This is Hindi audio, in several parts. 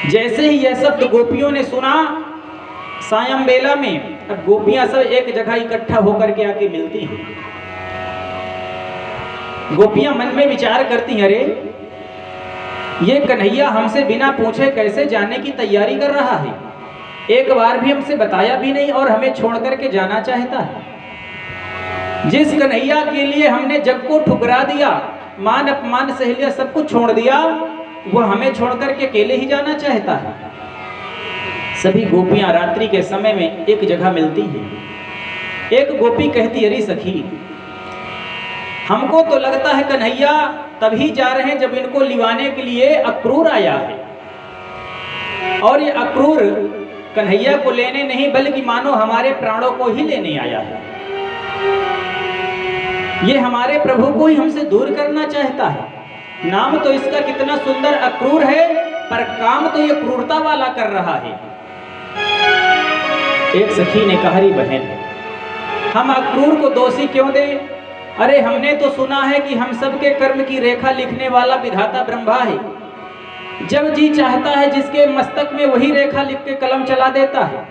जैसे ही यह शब्द गोपियों ने सुना सायं बेला में, अब गोपियां सब एक जगह इकट्ठा होकर के आके मिलती हैं। गोपियां मन में विचार करती हैं, अरे ये कन्हैया हमसे बिना पूछे कैसे जाने की तैयारी कर रहा है, एक बार भी हमसे बताया भी नहीं और हमें छोड़ करके जाना चाहता है। जिस कन्हैया के लिए हमने जग को ठुकरा दिया, मान अपमान सहेलिया सब कुछ छोड़ दिया, वो हमें छोड़ करके अकेले ही जाना चाहता है। सभी गोपियां रात्रि के समय में एक जगह मिलती हैं। एक गोपी कहती, अरे सखी, हमको तो लगता है कन्हैया तभी जा रहे हैं जब इनको लिवाने के लिए अक्रूर आया है, और ये अक्रूर कन्हैया को लेने नहीं बल्कि मानो हमारे प्राणों को ही लेने आया है। ये हमारे प्रभु को ही हमसे दूर करना चाहता है। नाम तो इसका कितना सुंदर अक्रूर है, पर काम तो ये क्रूरता वाला कर रहा है। एक सखी ने कहा, बहन, हम अक्रूर को दोषी क्यों दें? अरे हमने तो सुना है कि हम सबके कर्म की रेखा लिखने वाला विधाता ब्रह्मा है। जब जी चाहता है जिसके मस्तक में वही रेखा लिख के कलम चला देता है।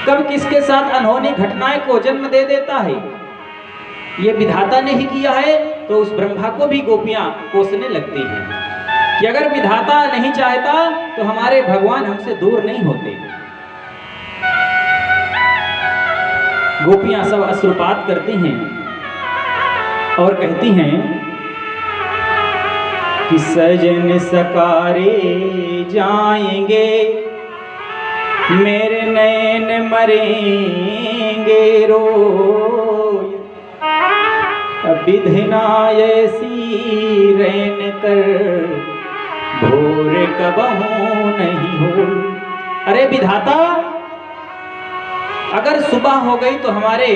कब किसके साथ अनहोनी घटनाएं को जन्म दे देता है, ये विधाता ने ही किया है। तो उस ब्रह्मा को भी गोपियां कोसने लगती हैं कि अगर विधाता नहीं चाहता तो हमारे भगवान हमसे दूर नहीं होते। गोपियां सब अश्रुपात करती हैं और कहती हैं कि सजन सकारे जाएंगे, मेरे नैन मरेंगे रोय, विधना ऐसी रैन कर भोर कबहू नहीं हो। अरे विधाता, अगर सुबह हो गई तो हमारे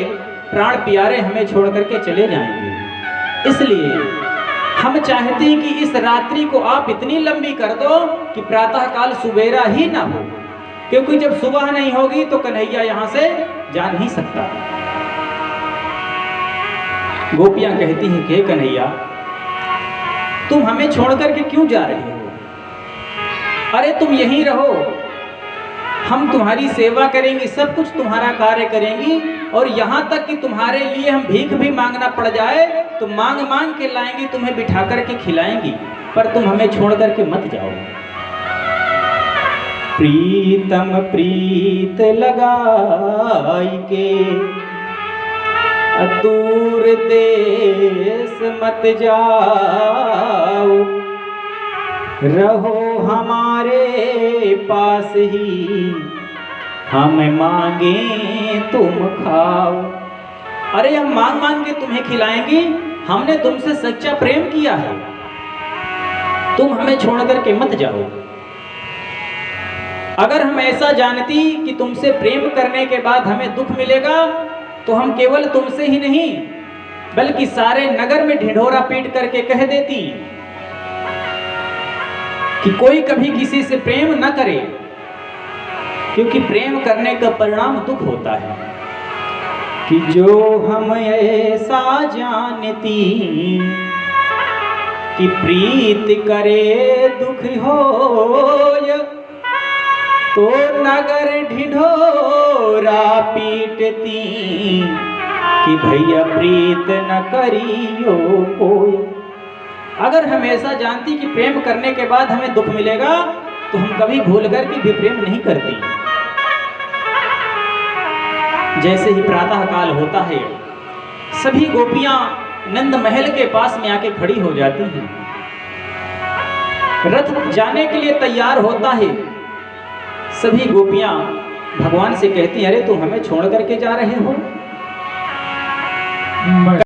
प्राण प्यारे हमें छोड़ करके चले जाएंगे। इसलिए हम चाहते हैं कि इस रात्रि को आप इतनी लंबी कर दो कि प्रातः काल सुबेरा ही ना हो, क्योंकि जब सुबह नहीं होगी तो कन्हैया यहां से जा नहीं सकता। गोपियां कहती हैं कि कन्हैया, तुम हमें छोड़ करके क्यों जा रहे हो? अरे तुम यहीं रहो, हम तुम्हारी सेवा करेंगे, सब कुछ तुम्हारा कार्य करेंगी, और यहाँ तक कि तुम्हारे लिए हम भीख भी मांगना पड़ जाए तो मांग मांग के लाएंगी, तुम्हें बिठा करके खिलाएंगी, पर तुम हमें छोड़ करके मत जाओ। प्रीतम प्रीत लगाई के दूर देश मत जाओ, रहो हमारे पास ही, हम मांगे तुम खाओ। अरे हम मांग मांग के तुम्हें खिलाएंगे, हमने तुमसे सच्चा प्रेम किया है, तुम हमें छोड़ करके मत जाओ। अगर हम ऐसा जानती कि तुमसे प्रेम करने के बाद हमें दुख मिलेगा तो हम केवल तुमसे ही नहीं बल्कि सारे नगर में ढिढोरा पीट करके कह देती कि कोई कभी किसी से प्रेम न करे, क्योंकि प्रेम करने का परिणाम दुख होता है। कि जो हम ऐसा जानती कि प्रीत करे दुख होय, तो नगर ढिढोरा पीटती कि भैया प्रीत न करियो कोई। अगर हम ऐसा जानती कि प्रेम करने के बाद हमें दुख मिलेगा तो हम कभी भूल कर के भी प्रेम नहीं करती। जैसे ही प्रातः काल होता है, सभी गोपियां नंद महल के पास में आके खड़ी हो जाती हैं। रथ जाने के लिए तैयार होता है। सभी गोपियां भगवान से कहती हैं, अरे तुम हमें छोड़ करके जा रहे हो?